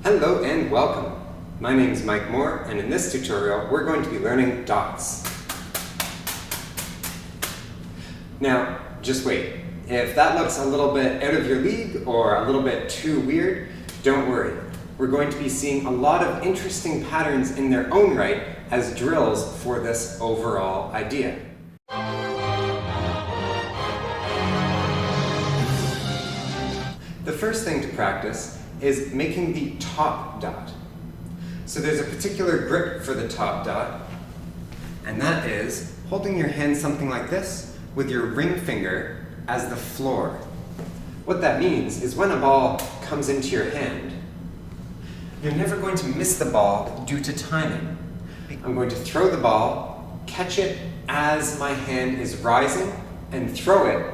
Hello and welcome. My name is Mike Moore, and in this tutorial we're going to be learning dots. Now, just wait. If that looks a little bit out of your league or a little bit too weird, don't worry. We're going to be seeing a lot of interesting patterns in their own right as drills for this overall idea. The first thing to practice is making the top dot. So there's a particular grip for the top dot, and that is holding your hand something like this with your ring finger as the floor. What that means is when a ball comes into your hand, you're never going to miss the ball due to timing. I'm going to throw the ball, catch it as my hand is rising, and throw it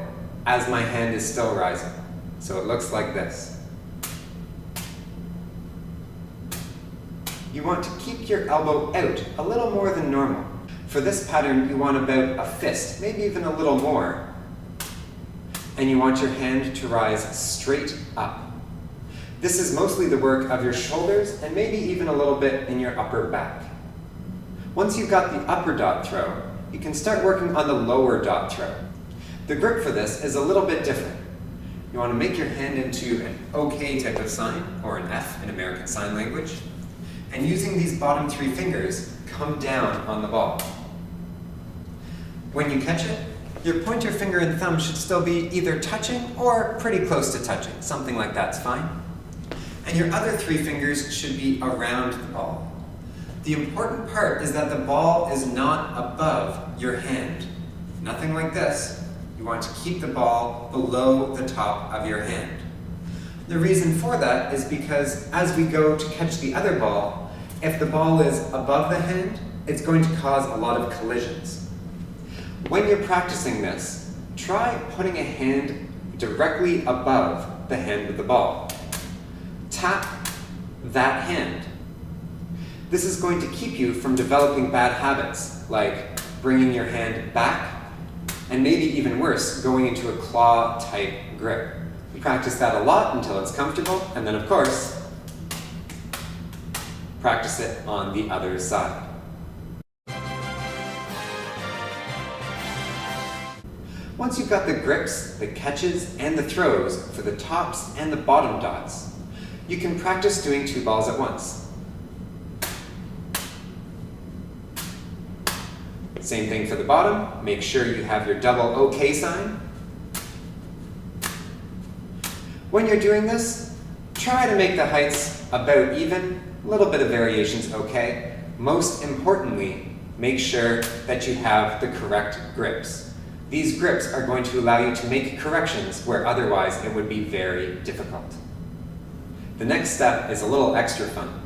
as my hand is still rising. So it looks like this. You want to keep your elbow out a little more than normal. For this pattern, you want about a fist, maybe even a little more. And you want your hand to rise straight up. This is mostly the work of your shoulders and maybe even a little bit in your upper back. Once you've got the upper dot throw, you can start working on the lower dot throw. The grip for this is a little bit different. You want to make your hand into an OK type of sign, or an F in American Sign Language. And using these bottom three fingers, come down on the ball. When you catch it, your pointer finger and thumb should still be either touching or pretty close to touching. Something like that's fine. And your other three fingers should be around the ball. The important part is that the ball is not above your hand. Nothing like this. You want to keep the ball below the top of your hand. The reason for that is because as we go to catch the other ball, if the ball is above the hand, it's going to cause a lot of collisions. When you're practicing this, try putting a hand directly above the hand with the ball. Tap that hand. This is going to keep you from developing bad habits, like bringing your hand back, and maybe even worse, going into a claw-type grip. You practice that a lot until it's comfortable, and then of course, practice it on the other side. Once you've got the grips, the catches, and the throws for the tops and the bottom dots, you can practice doing two balls at once. Same thing for the bottom. Make sure you have your double OK sign. When you're doing this, try to make the heights about even. A little bit of variation's okay. Most importantly, make sure that you have the correct grips. These grips are going to allow you to make corrections where otherwise it would be very difficult. The next step is a little extra fun.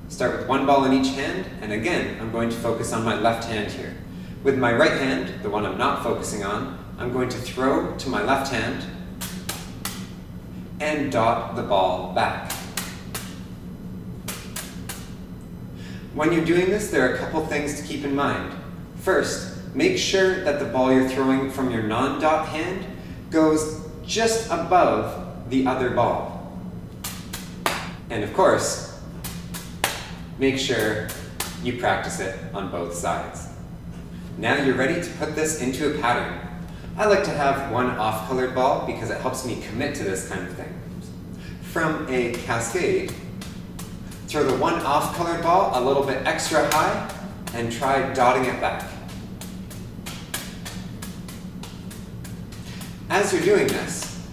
Start with one ball in each hand, and again, I'm going to focus on my left hand here. With my right hand, the one I'm not focusing on, I'm going to throw to my left hand and dot the ball back. When you're doing this, there are a couple things to keep in mind. First, make sure that the ball you're throwing from your non-dot hand goes just above the other ball. And of course, make sure you practice it on both sides. Now you're ready to put this into a pattern. I like to have one off-colored ball because it helps me commit to this kind of thing. From a cascade, throw the one off-colored ball a little bit extra high and try dotting it back. As you're doing this,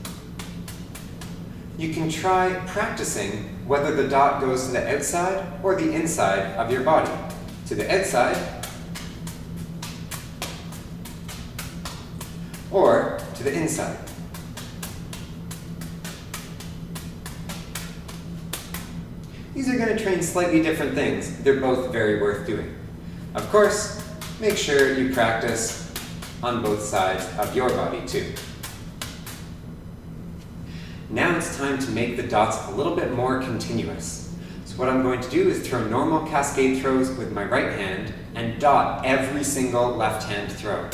you can try practicing whether the dot goes to the outside or the inside of your body. To the outside, or to the inside. These are going to train slightly different things. They're both very worth doing. Of course, make sure you practice on both sides of your body too. Now it's time to make the dots a little bit more continuous. So what I'm going to do is throw normal cascade throws with my right hand and dot every single left hand throw.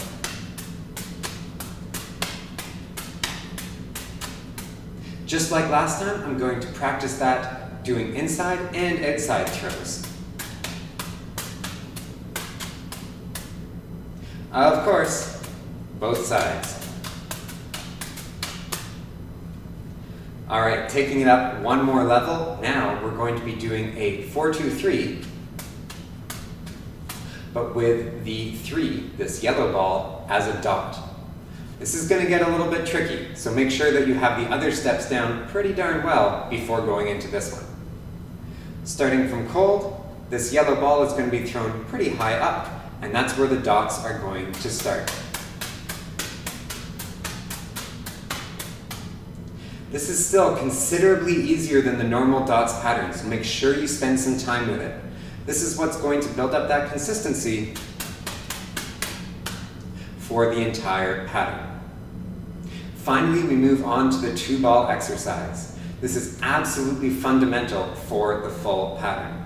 Just like last time, I'm going to practice that doing inside and outside throws. Of course, both sides. All right, taking it up one more level, now we're going to be doing a 4-2-3, but with the 3, this yellow ball, as a dot. This is going to get a little bit tricky, so make sure that you have the other steps down pretty darn well before going into this one. Starting from cold, this yellow ball is going to be thrown pretty high up, and that's where the dots are going to start. This is still considerably easier than the normal dots pattern, so make sure you spend some time with it. This is what's going to build up that consistency for the entire pattern. Finally, we move on to the 2-ball exercise. This is absolutely fundamental for the full pattern.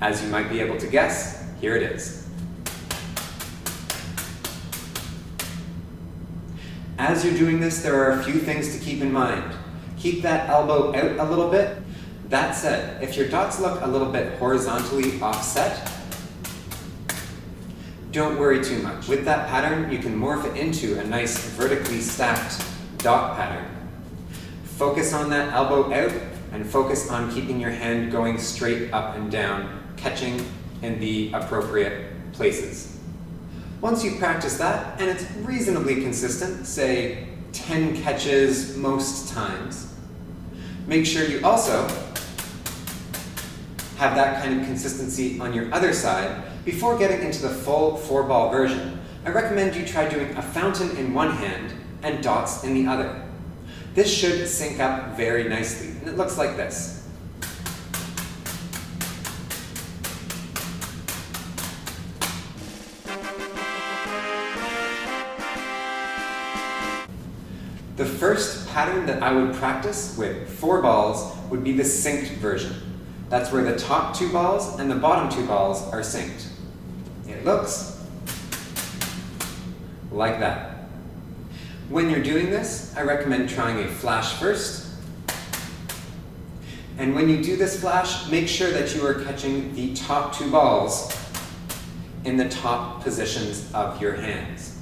As you might be able to guess, here it is. As you're doing this, there are a few things to keep in mind. Keep that elbow out a little bit. That said, if your dots look a little bit horizontally offset, don't worry too much. With that pattern, you can morph it into a nice vertically stacked dot pattern. Focus on that elbow out and focus on keeping your hand going straight up and down, catching in the appropriate places. Once you've practiced that, and it's reasonably consistent, say 10 catches most times, make sure you also have that kind of consistency on your other side. Before getting into the full 4-ball version, I recommend you try doing a fountain in one hand and dots in the other. This should sync up very nicely, and it looks like this. The first pattern that I would practice with 4 balls would be the synced version. That's where the top 2 balls and the bottom 2 balls are synced. It looks like that. When you're doing this, I recommend trying a flash first. And when you do this flash, make sure that you are catching the top 2 balls in the top positions of your hands.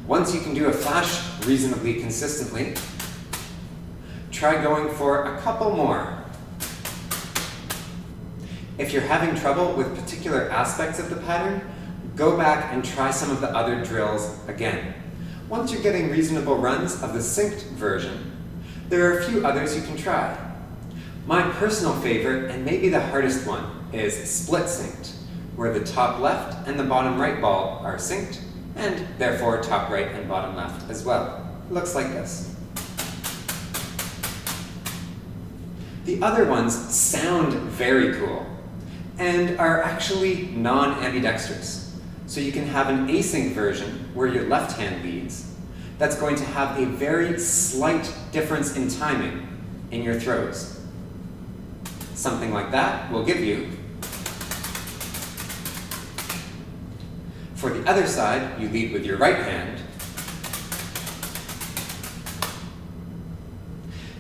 Once you can do a flash reasonably consistently, try going for a couple more. If you're having trouble with particular aspects of the pattern, go back and try some of the other drills again. Once you're getting reasonable runs of the synced version, there are a few others you can try. My personal favorite, and maybe the hardest one, is split synced, where the top left and the bottom right ball are synced, and therefore top right and bottom left as well. It looks like this. The other ones sound very cool and are actually non-ambidextrous. So you can have an async version where your left hand leads that's going to have a very slight difference in timing in your throws. Something like that will give you. For the other side, you lead with your right hand.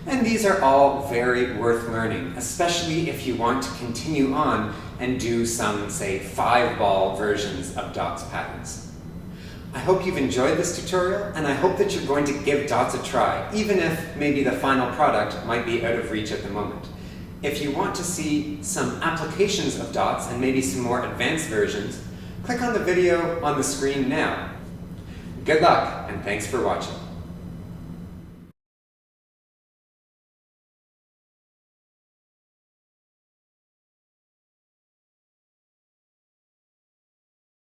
And these are all very worth learning, especially if you want to continue on and do some, say, 5-ball versions of dots patterns. I hope you've enjoyed this tutorial, and I hope that you're going to give dots a try, even if maybe the final product might be out of reach at the moment. If you want to see some applications of dots and maybe some more advanced versions, click on the video on the screen now. Good luck, and thanks for watching.